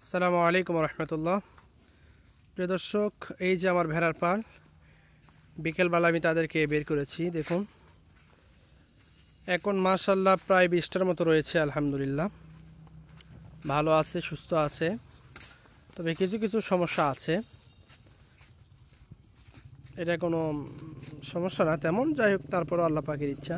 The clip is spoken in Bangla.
আসসালামু আলাইকুম রহমতুল্লাহ। প্রিয় দর্শক, এই যে আমার ভেড়ার পাল, বিকেলবেলা আমি তাদেরকে বের করেছি। দেখুন, এখন মাশাআল্লাহ প্রায় 20টার মতো রয়েছে। আলহামদুলিল্লাহ ভালো আছে, সুস্থ আছে, তবে কিছু কিছু সমস্যা আছে। এটা কোনো সমস্যা না তেমন, যাই হোক, তারপরও আল্লাহ পাকের ইচ্ছা।